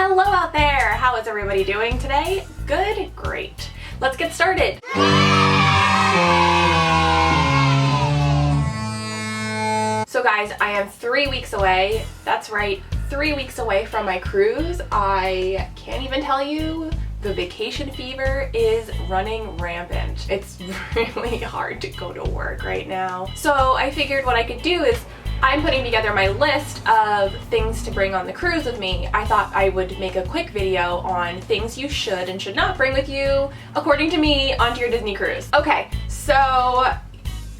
Hello out there! How is everybody doing today? Good? Great. Let's get started. So guys, I am 3 weeks away. That's right, 3 weeks away from my cruise. I can't even tell you, the vacation fever is running rampant. It's really hard to go to work right now. So I figured what I could do is I'm putting together my list of things to bring on the cruise with me. I thought I would make a quick video on things you should and should not bring with you, according to me, onto your Disney cruise. Okay, so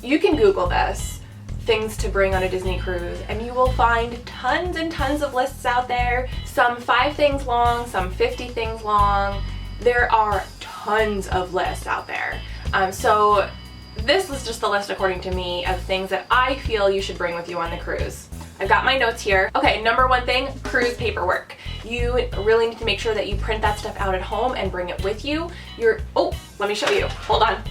you can Google this, things to bring on a Disney cruise, and you will find tons and tons of lists out there, some 5 things long, some 50 things long. There are tons of lists out there. So this is just the list, according to me, of things that I feel you should bring with you on the cruise. I've got my notes here. Okay, number 1 thing, cruise paperwork. You really need to make sure that you print that stuff out at home and bring it with you. Oh, let me show you. Hold on.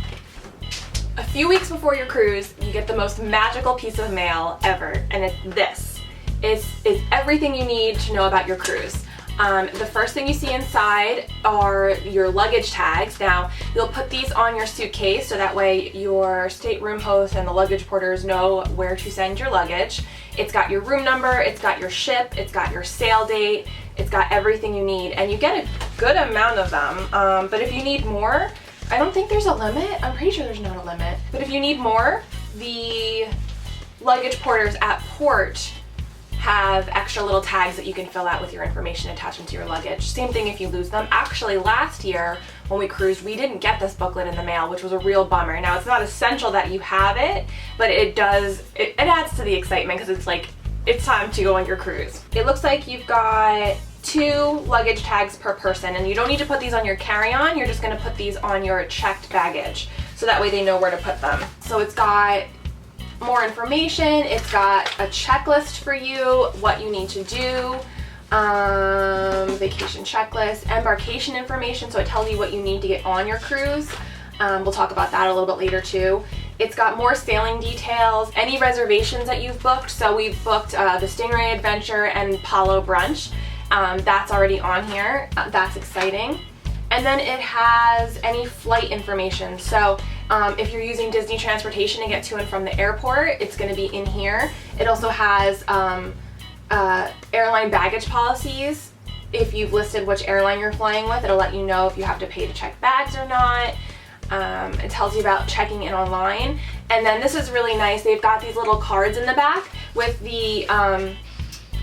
A few weeks before your cruise, you get the most magical piece of mail ever, and it's this. It's everything you need to know about your cruise. The first thing you see inside are your luggage tags. Now, you'll put these on your suitcase so that way your stateroom host and the luggage porters know where to send your luggage. It's got your room number, it's got your ship, it's got your sail date, it's got everything you need, and you get a good amount of them. But if you need more, I don't think there's a limit. I'm pretty sure there's not a limit. But if you need more, the luggage porters at port have extra little tags that you can fill out with your information attached into your luggage. Same thing if you lose them. Actually, last year when we cruised, we didn't get this booklet in the mail, which was a real bummer. Now, it's not essential that you have it, but it adds to the excitement because it's like, it's time to go on your cruise. It looks like you've got 2 luggage tags per person, and you don't need to put these on your carry-on. You're just going to put these on your checked baggage, so that way they know where to put them. So it's got more information, it's got a checklist for you, what you need to do, vacation checklist, embarkation information, so it tells you what you need to get on your cruise. We'll talk about that a little bit later too. It's got more sailing details, any reservations that you've booked. So we've booked the Stingray Adventure and Palo Brunch. That's already on here. That's exciting. And then it has any flight information. So if you're using Disney transportation to get to and from the airport, it's going to be in here. It also has airline baggage policies. If you've listed which airline you're flying with, it'll let you know if you have to pay to check bags or not. It tells you about checking in online. And then this is really nice. They've got these little cards in the back with the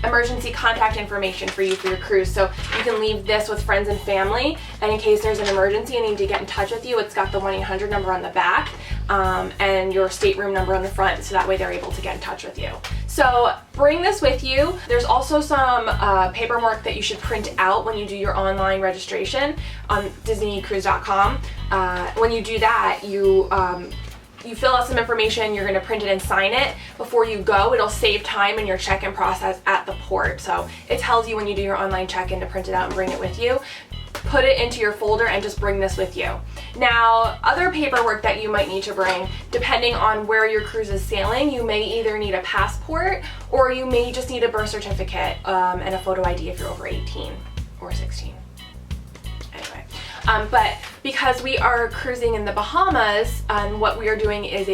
emergency contact information for you for your cruise. So you can leave this with friends and family, and in case there's an emergency and they need to get in touch with you, it's got the 1-800 number on the back and your stateroom number on the front, so that way they're able to get in touch with you. So bring this with you. There's also some paperwork that you should print out when you do your online registration on disneycruise.com. When you do that, you fill out some information, you're going to print it and sign it before you go. It'll save time in your check-in process at the port. So it tells you when you do your online check-in to print it out and bring it with you. Put it into your folder and just bring this with you. Now, other paperwork that you might need to bring, depending on where your cruise is sailing, you may either need a passport or you may just need a birth certificate and a photo ID if you're over 18 or 16. Anyway. But because we are cruising in the Bahamas and what we are doing is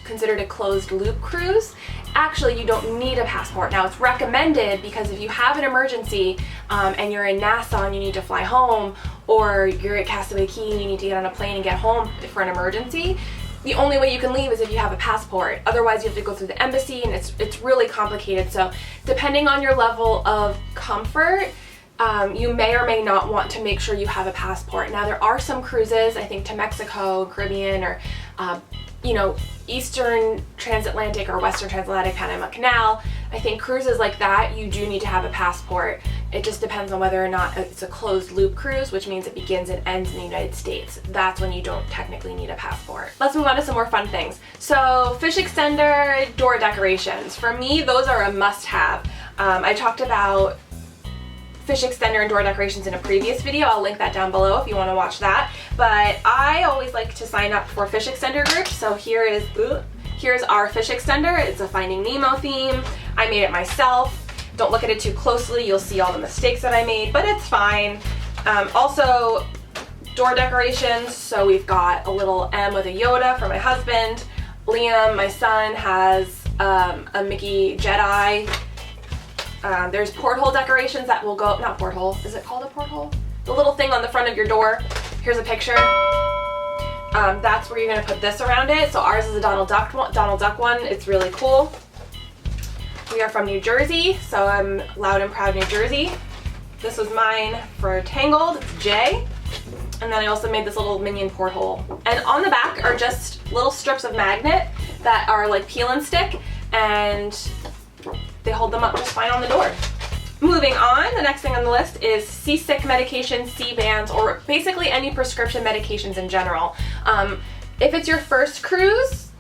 considered a closed loop cruise, actually you don't need a passport. Now, it's recommended because if you have an emergency and you're in Nassau and you need to fly home, or you're at Castaway Cay and you need to get on a plane and get home for an emergency, the only way you can leave is if you have a passport. Otherwise, you have to go through the embassy, and it's really complicated. So depending on your level of comfort, you may or may not want to make sure you have a passport. Now, there are some cruises, I think to Mexico, Caribbean, or Eastern Transatlantic or Western Transatlantic Panama Canal. I think cruises like that, you do need to have a passport. It just depends on whether or not it's a closed loop cruise, which means it begins and ends in the United States. That's when you don't technically need a passport. Let's move on to some more fun things. So fish extender, door decorations. For me, those are a must-have. I talked about fish extender and door decorations in a previous video. I'll link that down below if you want to watch that. But I always like to sign up for fish extender groups. So here's our fish extender. It's a Finding Nemo theme. I made it myself. Don't look at it too closely. You'll see all the mistakes that I made, but it's fine. Also, door decorations. So we've got a little M with a Yoda for my husband. Liam, my son, has a Mickey Jedi. There's porthole decorations that will go, not porthole, is it called a porthole? The little thing on the front of your door. Here's a picture. That's where you're gonna put this around it. So ours is a Donald Duck one. It's really cool. We are from New Jersey, so I'm loud and proud New Jersey. This was mine for Tangled, it's J. And then I also made this little minion porthole. And on the back are just little strips of magnet that are like peel and stick, and they hold them up just fine on the door. Moving on, the next thing on the list is seasick medication, C-bands, or basically any prescription medications in general. If it's your first cruise,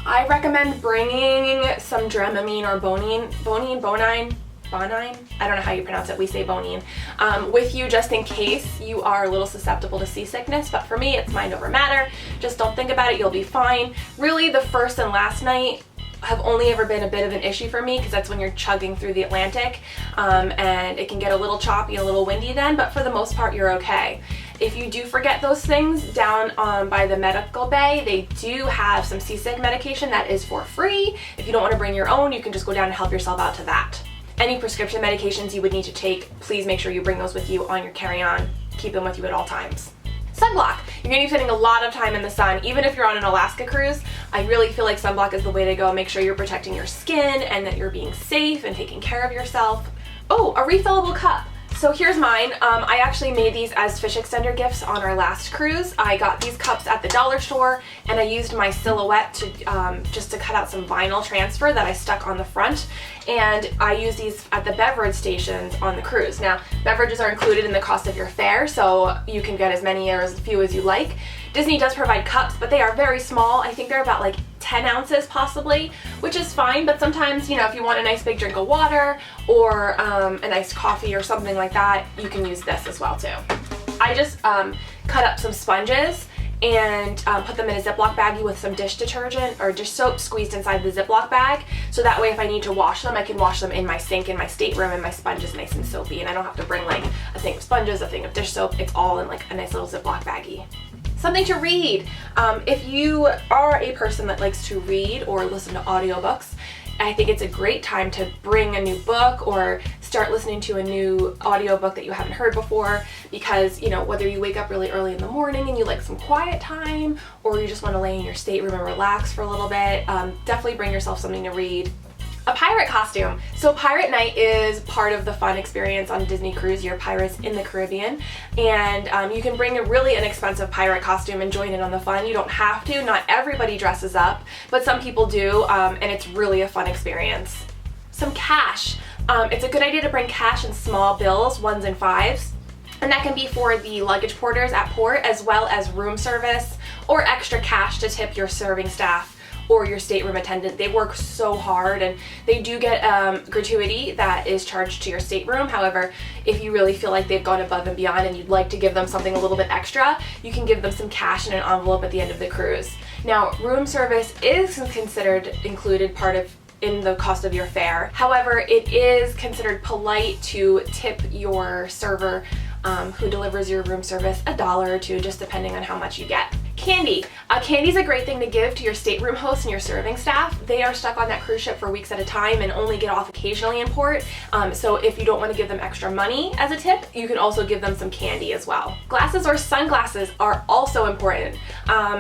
I recommend bringing some Dramamine or bonine, I don't know how you pronounce it, we say bonine, with you just in case you are a little susceptible to seasickness, but for me it's mind over matter. Just don't think about it, you'll be fine. Really, the first and last night have only ever been a bit of an issue for me because that's when you're chugging through the Atlantic, and it can get a little choppy, a little windy then, but for the most part you're okay. If you do forget those things, down by the medical bay, they do have some seasick medication that is for free. If you don't want to bring your own, you can just go down and help yourself out to that. Any prescription medications you would need to take, please make sure you bring those with you on your carry-on. Keep them with you at all times. Sunblock. You're going to be spending a lot of time in the sun. Even if you're on an Alaska cruise, I really feel like sunblock is the way to go. Make sure you're protecting your skin and that you're being safe and taking care of yourself. Oh, a refillable cup. So here's mine. I actually made these as fish extender gifts on our last cruise. I got these cups at the dollar store, and I used my silhouette to just to cut out some vinyl transfer that I stuck on the front, and I use these at the beverage stations on the cruise. Now, beverages are included in the cost of your fare, so you can get as many or as few as you like. Disney does provide cups, but they are very small. I think they're about like 10 ounces possibly, which is fine, but sometimes, you know, if you want a nice big drink of water or a nice coffee or something like that, you can use this as well too. I just cut up some sponges and put them in a Ziploc baggie with some dish detergent or dish soap squeezed inside the Ziploc bag, so that way if I need to wash them, I can wash them in my sink in my stateroom, and my sponge is nice and soapy, and I don't have to bring like a thing of sponges, a thing of dish soap. It's all in like a nice little Ziploc baggie. Something to read. If you are a person that likes to read or listen to audiobooks, I think it's a great time to bring a new book or start listening to a new audiobook that you haven't heard before, because, you know, whether you wake up really early in the morning and you like some quiet time, or you just want to lay in your stateroom and relax for a little bit, definitely bring yourself something to read. A pirate costume. So pirate night is part of the fun experience on Disney Cruise. You're pirates in the Caribbean, and you can bring a really inexpensive pirate costume and join in on the fun. You don't have to. Not everybody dresses up, but some people do, and it's really a fun experience. Some cash. It's a good idea to bring cash in small bills, 1s and 5s. And that can be for the luggage porters at port, as well as room service or extra cash to tip your serving staff or your stateroom attendant. They work so hard, and they do get gratuity that is charged to your stateroom. However, if you really feel like they've gone above and beyond and you'd like to give them something a little bit extra, you can give them some cash in an envelope at the end of the cruise. Now, room service is considered included in the cost of your fare. However, it is considered polite to tip your server who delivers your room service $1 or $2, just depending on how much you get. Candy. Candy's a great thing to give to your stateroom hosts and your serving staff. They are stuck on that cruise ship for weeks at a time and only get off occasionally in port. So if you don't want to give them extra money as a tip, you can also give them some candy as well. Glasses or sunglasses are also important.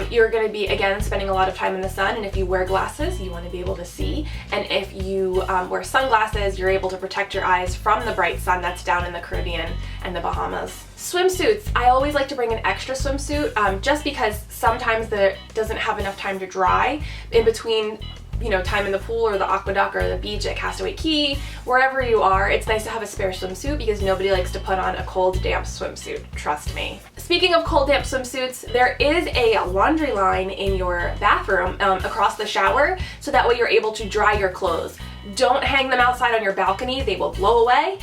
You're going to be, again, spending a lot of time in the sun, and if you wear glasses, you want to be able to see. And if you wear sunglasses, you're able to protect your eyes from the bright sun that's down in the Caribbean and the Bahamas. Swimsuits. I always like to bring an extra swimsuit, just because sometimes it doesn't have enough time to dry in between, you know, time in the pool or the aqueduct or the beach at Castaway Cay. Wherever you are, it's nice to have a spare swimsuit because nobody likes to put on a cold, damp swimsuit, trust me. Speaking of cold, damp swimsuits, there is a laundry line in your bathroom across the shower, so that way you're able to dry your clothes. Don't hang them outside on your balcony, they will blow away,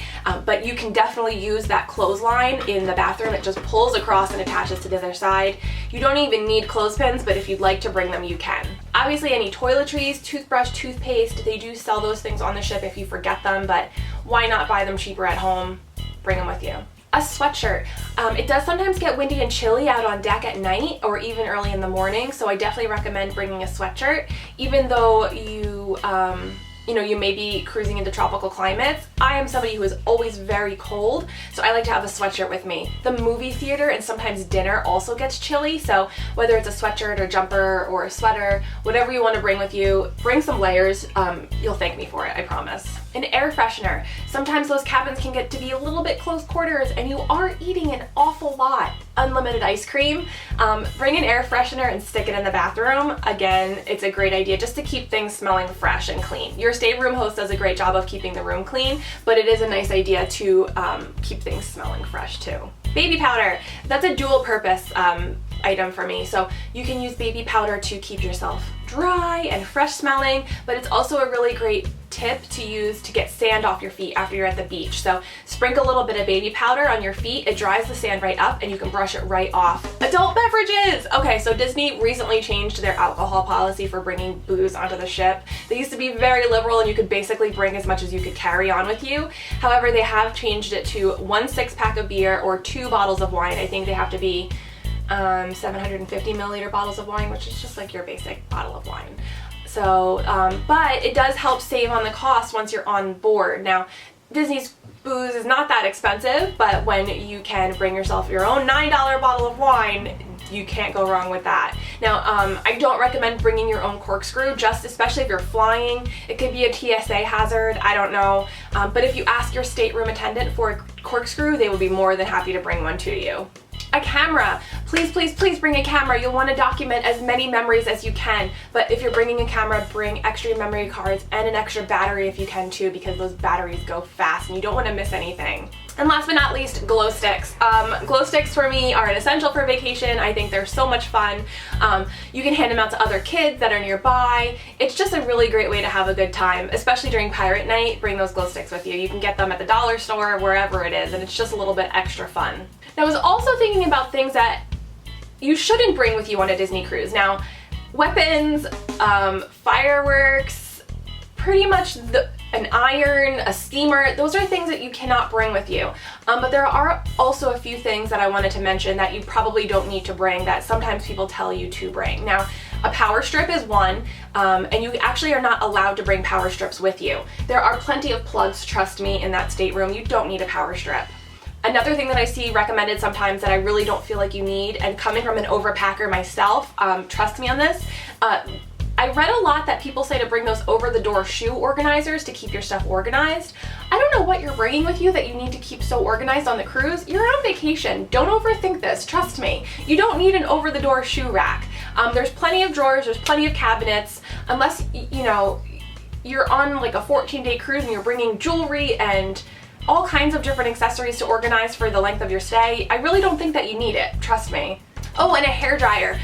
but you can definitely use that clothesline in the bathroom. It just pulls across and attaches to the other side. You don't even need clothespins, but if you'd like to bring them, you can. Obviously any toiletries, toothbrush, toothpaste, they do sell those things on the ship if you forget them, but why not buy them cheaper at home? Bring them with you. A sweatshirt. It does sometimes get windy and chilly out on deck at night or even early in the morning, so I definitely recommend bringing a sweatshirt. Even though you may be cruising into tropical climates, I am somebody who is always very cold, so I like to have a sweatshirt with me. The movie theater and sometimes dinner also gets chilly, so whether it's a sweatshirt or jumper or a sweater, whatever you want to bring with you, bring some layers. You'll thank me for it, I promise. An air freshener. Sometimes those cabins can get to be a little bit close quarters and you are eating an awful lot. Unlimited ice cream. Bring an air freshener and stick it in the bathroom. Again, it's a great idea just to keep things smelling fresh and clean. Your stateroom host does a great job of keeping the room clean, but it is a nice idea to keep things smelling fresh too. Baby powder. That's a dual purpose item for me. So you can use baby powder to keep yourself dry and fresh smelling, but it's also a really great tip to use to get sand off your feet after you're at the beach. So sprinkle a little bit of baby powder on your feet, it dries the sand right up and you can brush it right off. Adult beverages! Okay, so Disney recently changed their alcohol policy for bringing booze onto the ship. They used to be very liberal and you could basically bring as much as you could carry on with you. However, they have changed it to 1 6-pack of beer or 2 bottles of wine. I think they have to be 750 milliliter bottles of wine, which is just like your basic bottle of wine. So, but it does help save on the cost once you're on board. Now, Disney's booze is not that expensive, but when you can bring yourself your own $9 bottle of wine, you can't go wrong with that. Now, I don't recommend bringing your own corkscrew, just especially if you're flying. It could be a TSA hazard, I don't know. But if you ask your stateroom attendant for a corkscrew, they will be more than happy to bring one to you. A camera. Please, please, please bring a camera. You'll want to document as many memories as you can, but if you're bringing a camera, bring extra memory cards and an extra battery if you can too, because those batteries go fast and you don't want to miss anything. And last but not least, glow sticks. Glow sticks for me are an essential for vacation. I think they're so much fun. You can hand them out to other kids that are nearby. It's just a really great way to have a good time, especially during pirate night. Bring those glow sticks with you. You can get them at the dollar store, wherever it is, and it's just a little bit extra fun. Now, I was also thinking about things that you shouldn't bring with you on a Disney cruise. Now, weapons, fireworks, pretty much an iron, a steamer, those are things that you cannot bring with you. But there are also a few things that I wanted to mention that you probably don't need to bring that sometimes people tell you to bring. Now, a power strip is one, and you actually are not allowed to bring power strips with you. There are plenty of plugs, trust me, in that stateroom. You don't need a power strip. Another thing that I see recommended sometimes that I really don't feel like you need, and coming from an overpacker myself, trust me on this, I read a lot that people say to bring those over-the-door shoe organizers to keep your stuff organized. I don't know what you're bringing with you that you need to keep so organized on the cruise. You're on vacation. Don't overthink this. Trust me. You don't need an over-the-door shoe rack. There's plenty of drawers. There's plenty of cabinets. Unless, you know, you're on like a 14-day cruise and you're bringing jewelry and all kinds of different accessories to organize for the length of your stay. I really don't think that you need it. Trust me. Oh, and a hairdryer.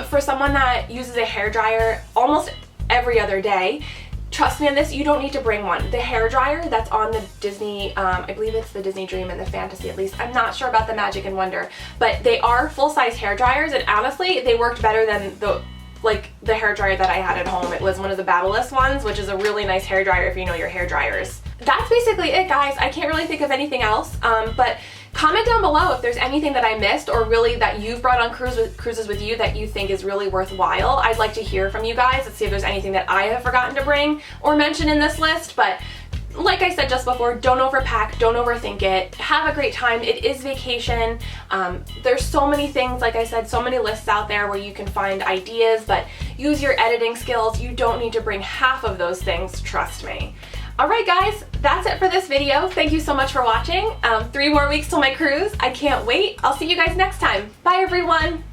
For someone that uses a hairdryer almost every other day, trust me on this, you don't need to bring one. The hairdryer that's on the Disney, I believe it's the Disney Dream and the Fantasy at least, I'm not sure about the Magic and Wonder, but they are full-size hairdryers, and honestly, they worked better than the hairdryer that I had at home. It was one of the Babyliss ones, which is a really nice hairdryer if you know your hairdryers. That's basically it, guys. I can't really think of anything else, but comment down below if there's anything that I missed or really that you've brought on cruises with you that you think is really worthwhile. I'd like to hear from you guys. Let's see if there's anything that I have forgotten to bring or mention in this list, but like I said just before, don't overpack, don't overthink it. Have a great time. It is vacation. There's so many things, like I said, so many lists out there where you can find ideas, but use your editing skills. You don't need to bring half of those things, trust me. Alright guys, that's it for this video. Thank you so much for watching. 3 more weeks till my cruise. I can't wait. I'll see you guys next time. Bye everyone!